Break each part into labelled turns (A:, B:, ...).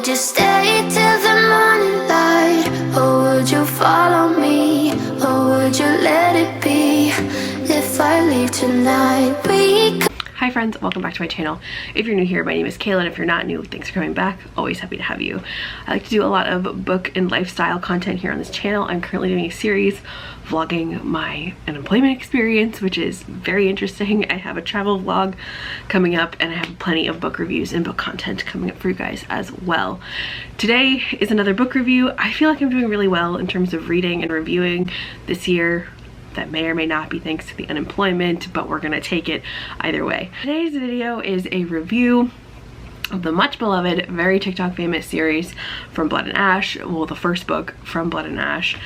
A: Would you stay till the morning light? Or would you follow me? Or would you let it be? If I leave tonight,
B: Hi friends, welcome back to my channel. If you're new here, my name is Kayla, and if you're not new, thanks for coming back. Always happy to have you. I like to do a lot of book and lifestyle content here on this channel. I'm currently doing a series vlogging my unemployment experience, which is very interesting. I have a travel vlog coming up, and I have plenty of book reviews and book content coming up for you guys as well. Today is another book review. I feel like I'm doing really well in terms of reading and reviewing this year. That may or may not be thanks to the unemployment, but we're gonna take it either way. Today's video is a review of the much beloved, very TikTok famous series From Blood and Ash, well, the first book, From Blood and Ash,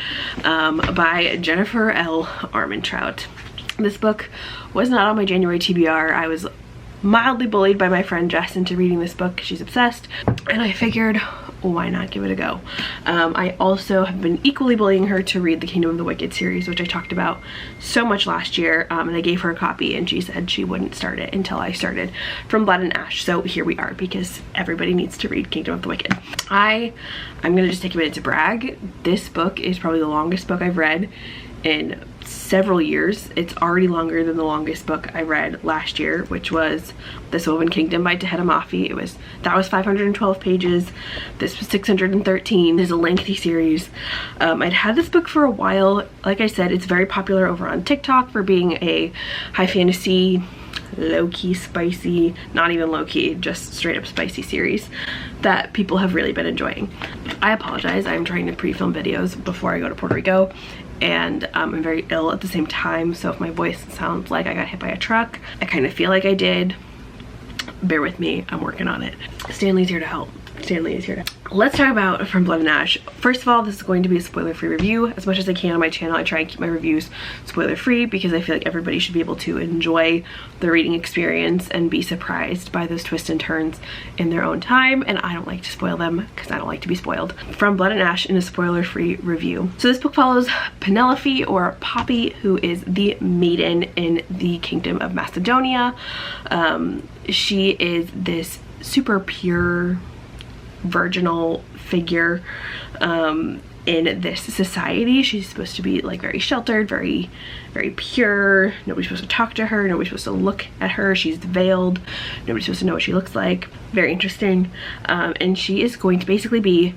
B: by Jennifer L. Armentrout. This book was not on my January TBR. I was mildly bullied by my friend Jess into reading this book. She's obsessed, and I figured, why not give it a go? I also have been equally bullying her to read the Kingdom of the Wicked series, which I talked about so much last year, and I gave her a copy and she said she wouldn't start it until I started From Blood and Ash. So here we are, because everybody needs to read Kingdom of the Wicked. I'm gonna just take a minute to brag. This book is probably the longest book I've read in several years. It's already longer than the longest book I read last year, which was The Sylvan Kingdom by Tahiti Mafi. That was 512 pages. This was 613. It's a lengthy series. I'd had this book for a while. Like I said, it's very popular over on TikTok for being a high fantasy, low-key spicy, not even low-key, just straight up spicy series that people have really been enjoying. I apologize, I'm trying to pre-film videos before I go to Puerto Rico, and I'm very ill at the same time, so if my voice sounds like I got hit by a truck, I kind of feel like I did. Bear with me, I'm working on it. Stanley's here to help. Stanley is here to help. Let's talk about From Blood and Ash. First of all, this is going to be a spoiler-free review. As much as I can on my channel, I try and keep my reviews spoiler-free because I feel like everybody should be able to enjoy the reading experience and be surprised by those twists and turns in their own time, and I don't like to spoil them because I don't like to be spoiled. From Blood and Ash in a spoiler-free review. So this book follows Penelope, or Poppy, who is the maiden in the Kingdom of Macedonia. She is this super pure, virginal figure in this society. She's supposed to be like very sheltered, very pure. Nobody's supposed to talk to her, nobody's supposed to look at her. She's veiled, nobody's supposed to know what she looks like. Very interesting. And she is going to basically be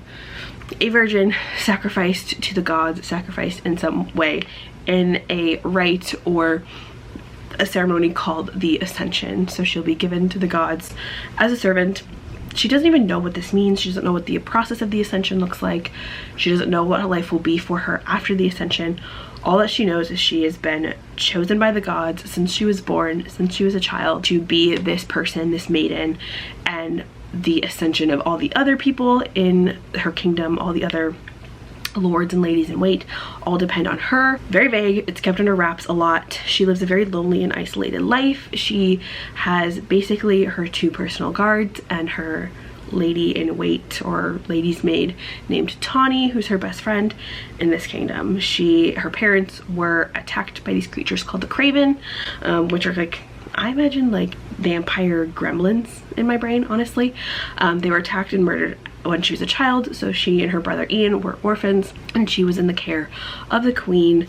B: a virgin sacrificed to the gods, sacrificed in some way in a rite or a ceremony called the Ascension. So she'll be given to the gods as a servant. She doesn't even know what this means. She doesn't know what the process of the Ascension looks like. She doesn't know what her life will be for her after the Ascension. All that she knows is she has been chosen by the gods since she was born, since she was a child, to be this person, this maiden, and the ascension of all the other people in her kingdom, all the other lords and ladies in wait, all depend on her. Very vague. It's kept under wraps a lot. She lives a very lonely and isolated life. She has basically her two personal guards and her lady in wait, or lady's maid, named Tawny, who's her best friend in this kingdom. Her parents were attacked by these creatures called the Craven, which are like, I imagine like vampire gremlins in my brain, honestly. They were attacked and murdered when she was a child, so she and her brother Ian were orphans, and she was in the care of the queen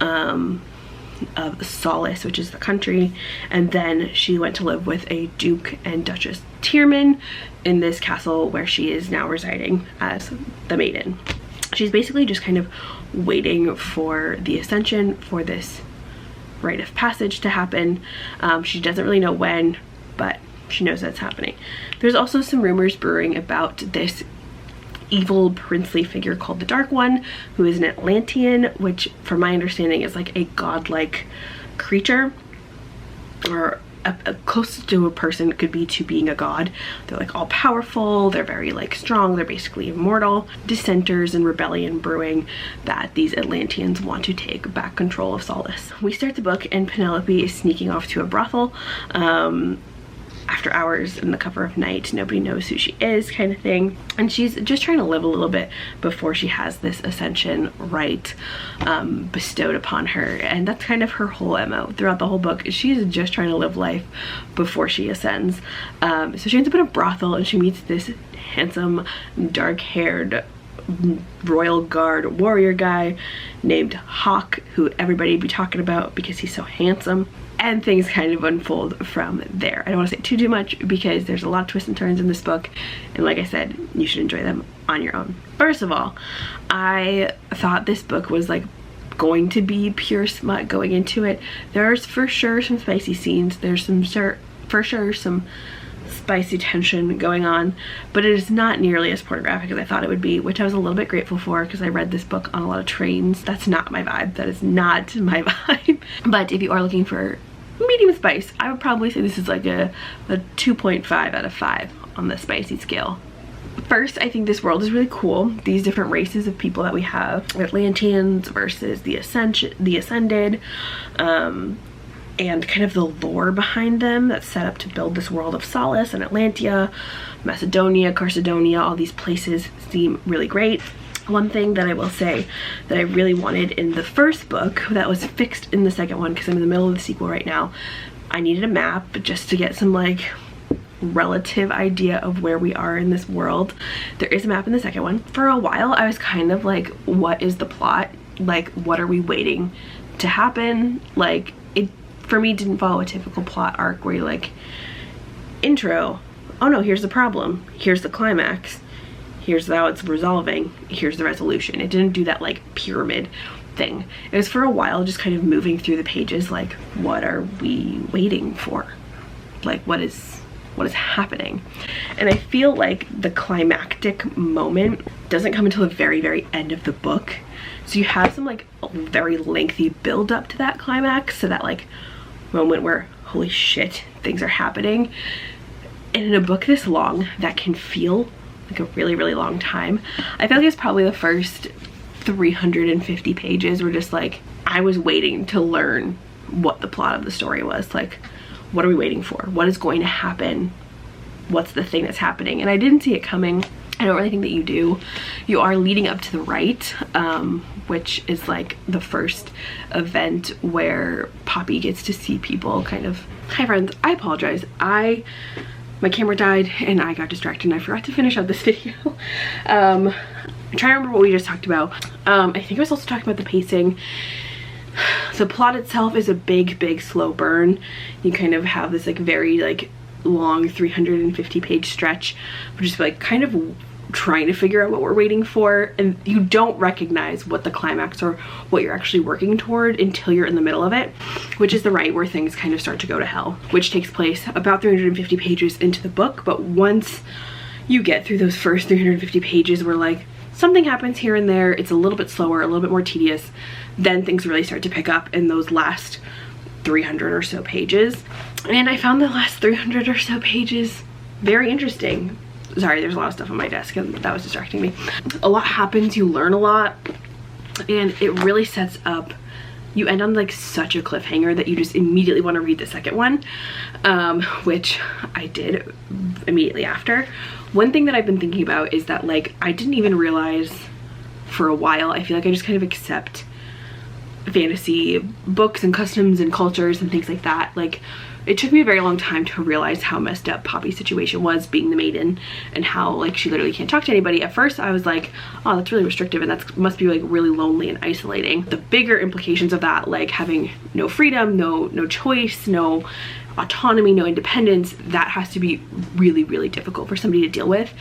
B: of Solace, which is the country, and then she went to live with a Duke and Duchess Tierman in this castle where she is now residing as the maiden. She's basically just kind of waiting for the Ascension, for this rite of passage to happen. She doesn't really know when, but she knows that's happening. There's also some rumors brewing about this evil princely figure called the Dark One, who is an Atlantean, which from my understanding is like a godlike creature, or close to a person could be to being a god. They're like all powerful, they're very like strong, they're basically immortal. Dissenters and rebellion brewing that these Atlanteans want to take back control of Solace. We start the book and Penelope is sneaking off to a brothel after hours in the cover of Night, nobody knows who she is kind of thing. And she's just trying to live a little bit before she has this ascension right bestowed upon her. And that's kind of her whole MO throughout the whole book. She's just trying to live life before she ascends. So she ends up in a brothel and she meets this handsome, dark-haired royal guard warrior guy named Hawk, who everybody be talking about because he's so handsome. And things kind of unfold from there. I don't want to say too much because there's a lot of twists and turns in this book, and like I said, you should enjoy them on your own. First of all, I thought this book was like going to be pure smut going into it. There's for sure some spicy scenes. There's for sure some spicy tension going on, but it is not nearly as pornographic as I thought it would be, which I was a little bit grateful for because I read this book on a lot of trains. That's not my vibe. That is not my vibe. But if you are looking for medium spice, I would probably say this is like a 2.5 out of 5 on the spicy scale. First, I think this world is really cool. These different races of people that we have, Atlanteans versus the Ascended, and kind of the lore behind them that's set up to build this world of Solace and Atlantia, Macedonia, Carcedonia. All these places seem really great. One thing that I will say that I really wanted in the first book that was fixed in the second one, because I'm in the middle of the sequel right now, I needed a map just to get some like relative idea of where we are in this world. There is a map in the second one. For a while I was kind of like, what is the plot? Like, what are we waiting to happen? Like, it for me didn't follow a typical plot arc where you like, intro, oh no, here's the problem, here's the climax, here's how it's resolving, here's the resolution. It didn't do that like pyramid thing. It was for a while just kind of moving through the pages like, what are we waiting for? Like, what is happening? And I feel like the climactic moment doesn't come until the very, very end of the book. So you have some like very lengthy build up to that climax, so that like moment where holy shit, things are happening. And in a book this long that can feel like a really, really long time, I feel like it's probably the first 350 pages were just like, I was waiting to learn what the plot of the story was. Like, what are we waiting for? What is going to happen? What's the thing that's happening? And I didn't see it coming. I don't really think that you do. You are leading up to the right, which is like the first event where Poppy gets to see people kind of. Hi friends, I apologize. My camera died and I got distracted and I forgot to finish up this video. I'm trying to remember what we just talked about. I think I was also talking about the pacing. The plot itself is a big slow burn. You kind of have this like very like long 350 page stretch, which is like kind of trying to figure out what we're waiting for, and you don't recognize what the climax or what you're actually working toward until you're in the middle of it, which is the right where things kind of start to go to hell, which takes place about 350 pages into the book. But once you get through those first 350 pages where like something happens here and there, it's a little bit slower, a little bit more tedious, then things really start to pick up in those last 300 or so pages. And I found the last 300 or so pages very interesting. Sorry, there's a lot of stuff on my desk and that was distracting me. A lot happens, you learn a lot, and it really sets up, you end on like such a cliffhanger that you just immediately want to read the second one, which I did immediately after. One thing that I've been thinking about is that like, I didn't even realize for a while, I feel like I just kind of accept fantasy books and customs and cultures and things like that. Like, it took me a very long time to realize how messed up Poppy's situation was being the maiden, and how like she literally can't talk to anybody. At first I was like, oh, that's really restrictive and that must be like really lonely and isolating. The bigger implications of that, like having no freedom, no choice, no autonomy, no independence, that has to be really, really difficult for somebody to deal with.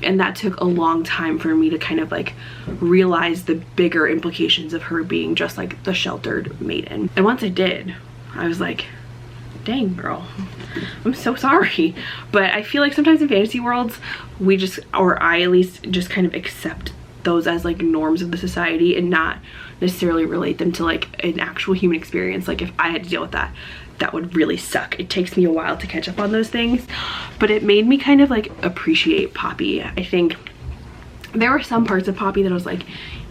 B: And that took a long time for me to kind of like realize the bigger implications of her being just like the sheltered maiden. And once I did, I was like, dang girl, I'm so sorry. But I feel like sometimes in fantasy worlds, we just, or I at least, just kind of accept those as like norms of the society and not necessarily relate them to like an actual human experience. Like if I had to deal with that, that would really suck. It takes me a while to catch up on those things, but it made me kind of like appreciate Poppy. I think there were some parts of Poppy that I was like,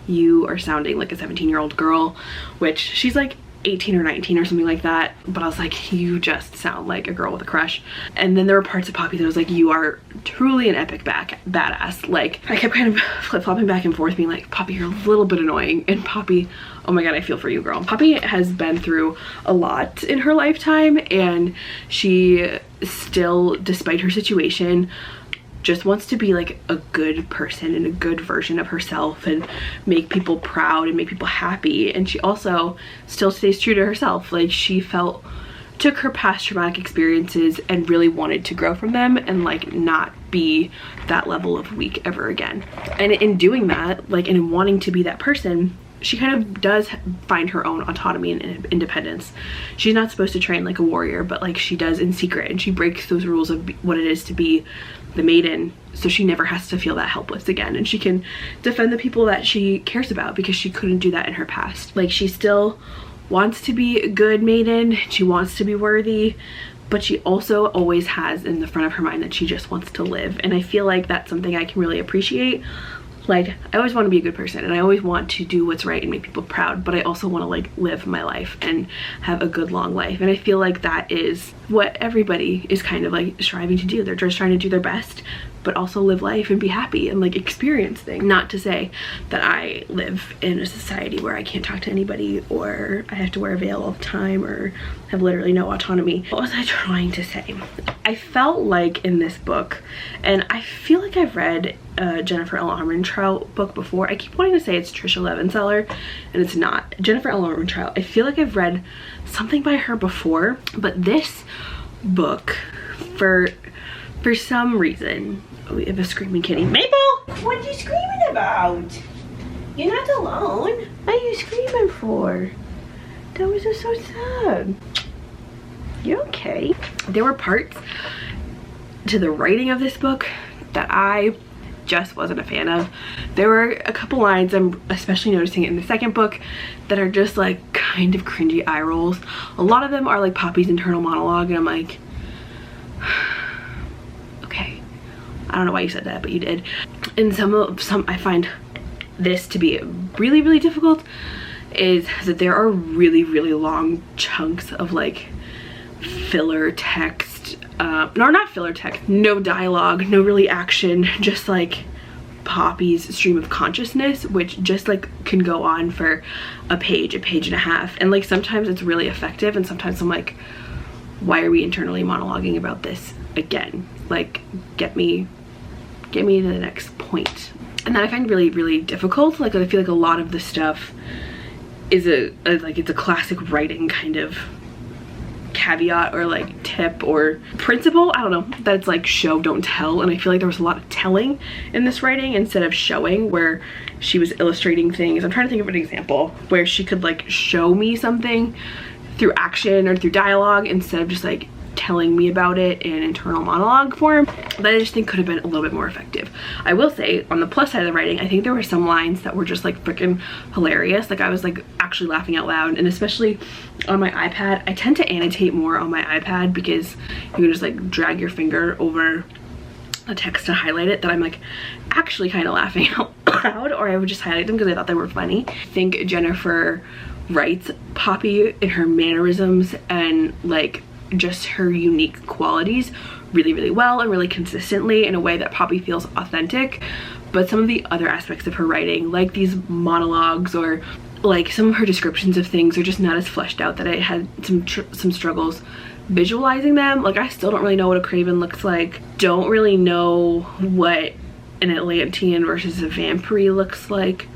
B: you are sounding like a 17-year-old girl, which she's like 18 or 19 or something like that, but I was like, you just sound like a girl with a crush. And then there were parts of Poppy that I was like, you are truly an epic badass. Like, I kept kind of flip-flopping back and forth being like, Poppy, you're a little bit annoying, and Poppy, oh my god, I feel for you, girl. Poppy has been through a lot in her lifetime, and she still, despite her situation, just wants to be like a good person and a good version of herself and make people proud and make people happy. And she also still stays true to herself. Like, she took her past traumatic experiences and really wanted to grow from them and like not be that level of weak ever again. And in doing that, like, and in wanting to be that person, she kind of does find her own autonomy and independence. She's not supposed to train like a warrior, but like she does in secret, and she breaks those rules of what it is to be the maiden, so she never has to feel that helpless again, and she can defend the people that she cares about because she couldn't do that in her past. Like, she still wants to be a good maiden, she wants to be worthy, but she also always has in the front of her mind that she just wants to live. And I feel like that's something I can really appreciate. Like, I always want to be a good person, and I always want to do what's right and make people proud, but I also want to like live my life and have a good long life. And I feel like that is what everybody is kind of like striving to do. They're just trying to do their best, but also live life and be happy and like experience things. Not to say that I live in a society where I can't talk to anybody, or I have to wear a veil all the time, or have literally no autonomy. What was I trying to say? I felt like in this book, and I feel like I've read Jennifer L. Armentrout book before. I keep wanting to say it's Trisha Levenseller, and it's not. Jennifer L. Armentrout, I feel like I've read something by her before, but this book, for some reason, we have a screaming kitty. Maple! What are you screaming about? You're not alone. What are you screaming for? That was just so sad. You okay? There were parts to the writing of this book that I just wasn't a fan of. There were a couple lines I'm especially noticing in the second book that are just like kind of cringy eye rolls. A lot of them are like Poppy's internal monologue, and I'm like, okay, I don't know why you said that, but you did. And some I find this to be really, really difficult, is that there are really, really long chunks of like filler text, no, not filler text, no dialogue, no really action, just like Poppy's stream of consciousness, which just like can go on for a page and a half, and like sometimes it's really effective, and sometimes I'm like, why are we internally monologuing about this again? Like, get me to the next point. And that I find really, really difficult. Like, I feel like a lot of the stuff is it's a classic writing kind of caveat or like tip or principle, I don't know, that it's like show don't tell. And I feel like there was a lot of telling in this writing instead of showing, where she was illustrating things. I'm trying to think of an example where she could like show me something through action or through dialogue instead of just like telling me about it in internal monologue form. That I just think could have been a little bit more effective. I will say, on the plus side of the writing, I think there were some lines that were just like freaking hilarious. Like, I was like actually laughing out loud, and especially on my iPad. I tend to annotate more on my iPad because you can just like drag your finger over the text to highlight it, that I'm like actually kind of laughing out loud, or I would just highlight them because I thought they were funny. I think Jennifer writes Poppy in her mannerisms and like just her unique qualities really, really well and really consistently in a way that Poppy feels authentic. But some of the other aspects of her writing, like these monologues or like some of her descriptions of things, are just not as fleshed out, that I had some struggles visualizing them. Like, I still don't really know what a Craven looks like, don't really know what an Atlantean versus a vampire looks like,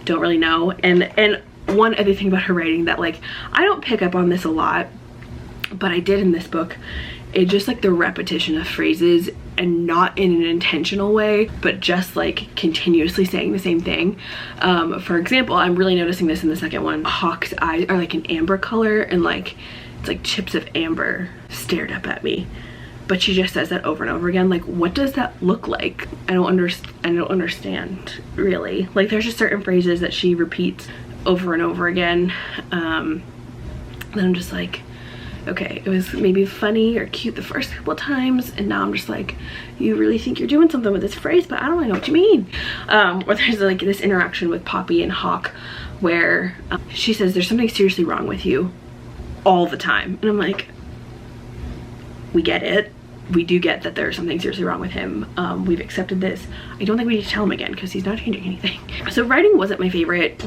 B: don't really know. And one other thing about her writing that like I don't pick up on this a lot, but I did in this book, it's just like the repetition of phrases, and not in an intentional way, but just like continuously saying the same thing. For example, I'm really noticing this in the second one. Hawk's eyes are like an amber color, and like it's like chips of amber stared up at me. But she just says that over and over again. Like, what does that look like? I don't understand really. Like, there's just certain phrases that she repeats over and over again. Then I'm just like, okay, it was maybe funny or cute the first couple of times, and now I'm just like, you really think you're doing something with this phrase, but I don't really know what you mean. Or there's like this interaction with Poppy and Hawk where she says there's something seriously wrong with you all the time. And I'm like, we get it. We do get that there's something seriously wrong with him. We've accepted this. I don't think we need to tell him again because he's not changing anything. So writing wasn't my favorite.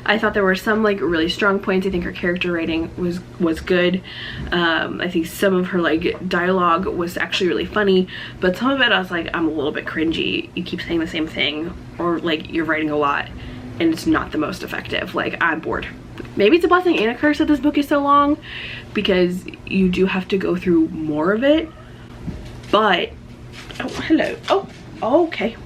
B: I thought there were some like really strong points. I think her character writing was good. I think some of her like dialogue was actually really funny, but some of it I was like, I'm a little bit cringy. You keep saying the same thing, or like you're writing a lot and it's not the most effective. Like, I'm bored. Maybe it's a blessing and a curse that this book is so long, because you do have to go through more of it. But oh, hello. Oh, okay.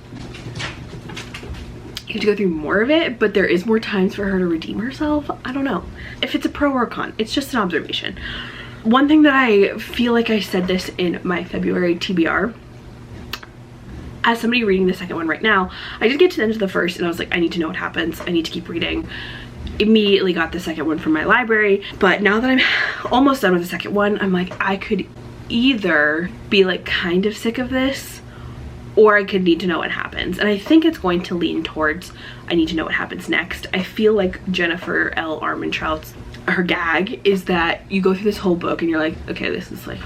B: You have to go through more of it, but there is more times for her to redeem herself. I don't know if it's a pro or a con. It's just an observation. One thing that I feel like I said this in my February TBR, as somebody reading the second one right now, I did get to the end of the first and I was like, I need to know what happens. I need to keep reading. Immediately got the second one from my library, but now that I'm almost done with the second one, I'm like, I could either be like kind of sick of this, or I could need to know what happens. And I think it's going to lean towards I need to know what happens next. I feel like Jennifer L. Armentrout's, her gag is that you go through this whole book and you're like, okay, this is like,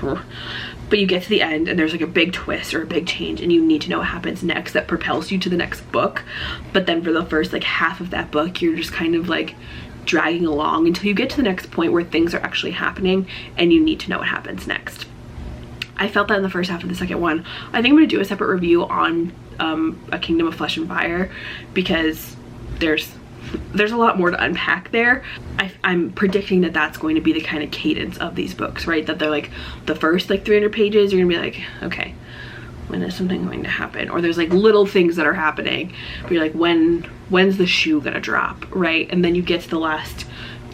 B: but you get to the end and there's like a big twist or a big change and you need to know what happens next that propels you to the next book. But then for the first like half of that book, you're just kind of like dragging along until you get to the next point where things are actually happening and you need to know what happens next. I felt that in the first half of the second one. I think I'm going to do a separate review on A Kingdom of Flesh and Fire, because there's a lot more to unpack there. I'm predicting that that's going to be the kind of cadence of these books, right? That they're like the first like 300 pages, you're gonna be like, okay, when is something going to happen? Or there's like little things that are happening, but you're like, when's the shoe gonna drop, right? And then you get to the last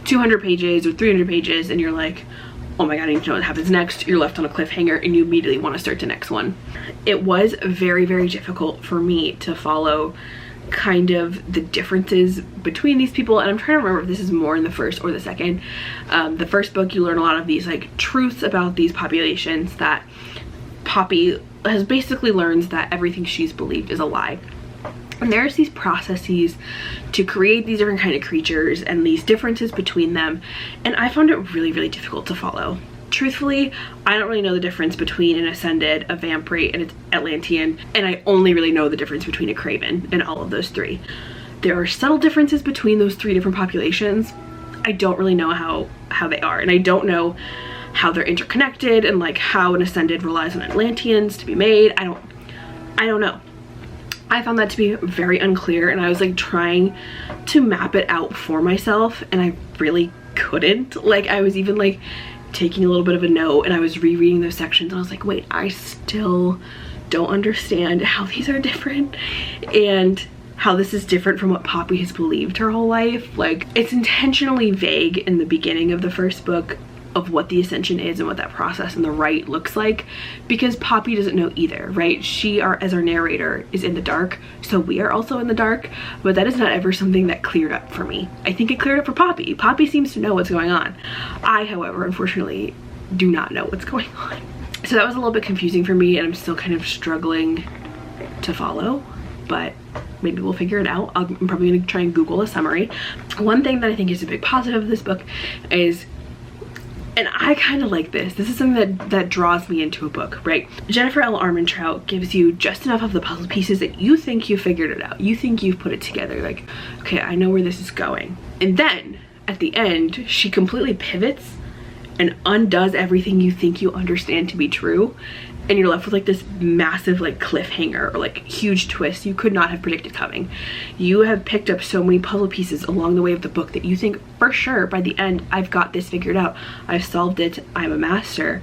B: 200 pages or 300 pages and you're like, oh my god, I need to know what happens next. You're left on a cliffhanger and you immediately want to start the next one. It was very, very difficult for me to follow kind of the differences between these people, and I'm trying to remember if this is more in the first or the second. The first book, you learn a lot of these like truths about these populations, that Poppy has basically learns that everything she's believed is a lie. And there's these processes to create these different kind of creatures and these differences between them, and I found it really, really difficult to follow. Truthfully, I don't really know the difference between an Ascended, a Vampire, and an Atlantean, and I only really know the difference between a Craven and all of those three. There are subtle differences between those three different populations. I don't really know how they are, and I don't know how they're interconnected and like how an Ascended relies on Atlanteans to be made. I don't know. I found that to be very unclear, and I was like trying to map it out for myself, and I really couldn't. Like, I was even like taking a little bit of a note and I was rereading those sections and I was like, wait, I still don't understand how these are different and how this is different from what Poppy has believed her whole life. Like, it's intentionally vague in the beginning of the first book of what the Ascension is and what that process and the rite looks like, because Poppy doesn't know either, right? She, as our narrator, is in the dark, so we are also in the dark, but that is not ever something that cleared up for me. I think it cleared up for Poppy. Poppy seems to know what's going on. I, however, unfortunately, do not know what's going on. So that was a little bit confusing for me, and I'm still kind of struggling to follow, but maybe we'll figure it out. I'm probably gonna try and Google a summary. One thing that I think is a big positive of this book is, and I kind of like this is something that draws me into a book, right? Jennifer L. Armentrout gives you just enough of the puzzle pieces that you think you figured it out. You think you've put it together, like, okay, I know where this is going. And then at the end, she completely pivots and undoes everything you think you understand to be true. And you're left with like this massive like cliffhanger or like huge twist you could not have predicted coming. You have picked up so many puzzle pieces along the way of the book that you think for sure by the end, I've got this figured out. I've solved it. I'm a master.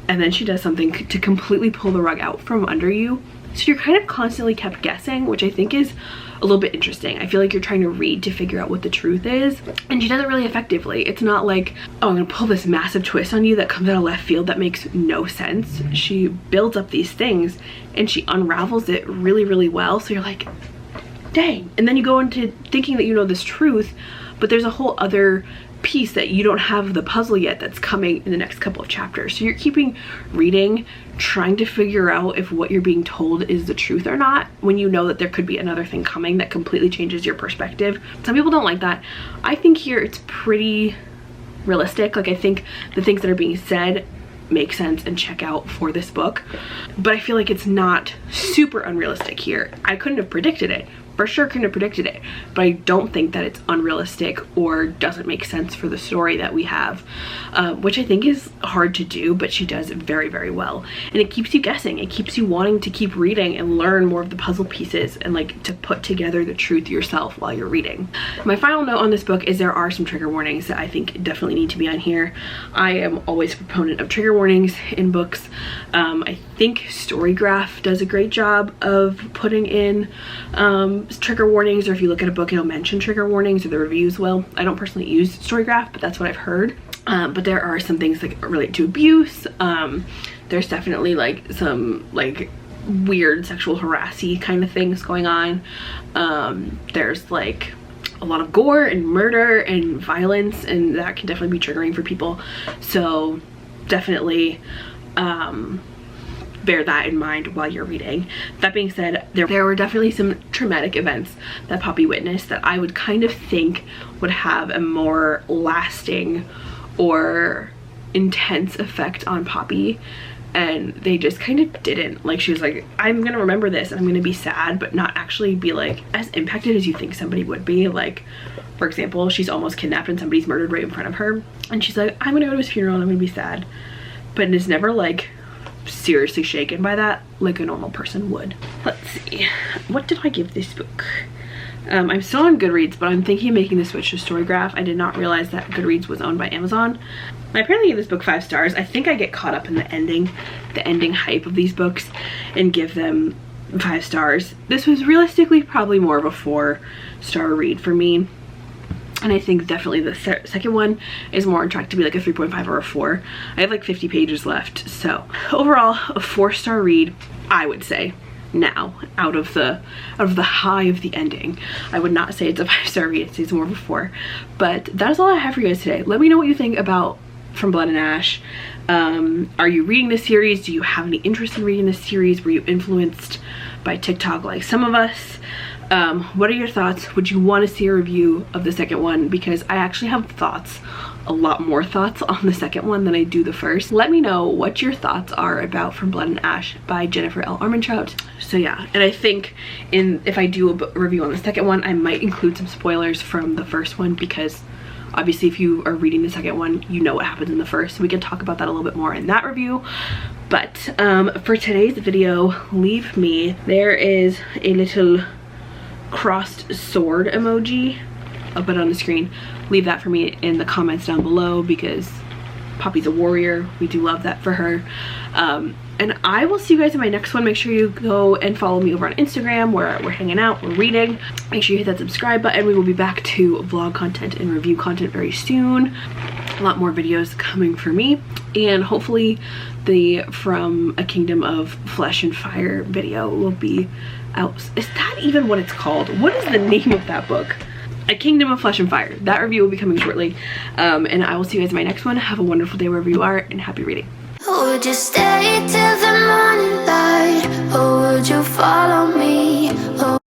B: And then she does something to completely pull the rug out from under you. So you're kind of constantly kept guessing, which I think is a little bit interesting. I feel like you're trying to read to figure out what the truth is, and she does it really effectively. It's not like, oh, I'm gonna pull this massive twist on you that comes out of left field that makes no sense. She builds up these things and she unravels it really, really well. So you're like, dang. And then you go into thinking that you know this truth, but there's a whole other piece that you don't have the puzzle yet that's coming in the next couple of chapters. So you're keeping reading, trying to figure out if what you're being told is the truth or not, when you know that there could be another thing coming that completely changes your perspective. Some people don't like that. I think here it's pretty realistic. Like, I think the things that are being said make sense and check out for this book, but I feel like it's not super unrealistic here. I couldn't have predicted it. For sure couldn't have predicted it, but I don't think that it's unrealistic or doesn't make sense for the story that we have, which I think is hard to do, but she does very, very well. And it keeps you guessing. It keeps you wanting to keep reading and learn more of the puzzle pieces and like to put together the truth yourself while you're reading. My final note on this book is there are some trigger warnings that I think definitely need to be on here. I am always a proponent of trigger warnings in books. I think Storygraph does a great job of putting in trigger warnings, or if you look at a book it'll mention trigger warnings, or the reviews will. I don't personally use Storygraph, but that's what I've heard. But there are some things that relate to abuse. There's definitely like some like weird sexual harassy kind of things going on. There's like a lot of gore and murder and violence, and that can definitely be triggering for people. So definitely bear that in mind while you're reading. That being said, there were definitely some traumatic events that Poppy witnessed that I would kind of think would have a more lasting or intense effect on Poppy, and they just kind of didn't. Like, she was like, I'm gonna remember this and I'm gonna be sad, but not actually be like as impacted as you think somebody would be. Like, for example, she's almost kidnapped and somebody's murdered right in front of her, and she's like, I'm gonna go to his funeral and I'm gonna be sad, but is never like seriously shaken by that like a normal person would. Let's see, what did I give this book? I'm still on Goodreads, but I'm thinking of making the switch to Storygraph. I did not realize that Goodreads was owned by Amazon. I apparently gave this book 5 stars. I think I get caught up in the ending hype of these books and give them 5 stars. This was realistically probably more of a 4-star read for me. And I think definitely the second one is more on track to be like a 3.5 or a 4. I have like 50 pages left. So overall, a 4-star read, I would say. Now, out of the high of the ending, I would not say it's a 5-star read. I'd say it's more of a 4. But that's all I have for you guys today. Let me know what you think about From Blood and Ash. Are you reading this series? Do you have any interest in reading this series? Were you influenced by TikTok like some of us? What are your thoughts? Would you want to see a review of the second one? Because I actually have thoughts, a lot more thoughts on the second one than I do the first. Let me know what your thoughts are about From Blood and Ash by Jennifer L. Armentrout. So yeah, and I think if I do a review on the second one, I might include some spoilers from the first one, because obviously if you are reading the second one, you know what happens in the first. So we can talk about that a little bit more in that review. But for today's video, leave me. There is a little crossed sword emoji. I'll put it on the screen. Leave that for me in the comments down below, because Poppy's a warrior. We do love that for her. And I will see you guys in my next one. Make sure you go and follow me over on Instagram, where we're hanging out, we're reading. Make sure you hit that subscribe button. We will be back to vlog content and review content very soon. A lot more videos coming for me, and hopefully the From a Kingdom of Flesh and Fire video will be out. Is that even what it's called? What is the name of that book? A Kingdom of Flesh and Fire. That review will be coming shortly, and I will see you guys in my next one. Have a wonderful day wherever you are, and happy reading.
A: Would you stay till the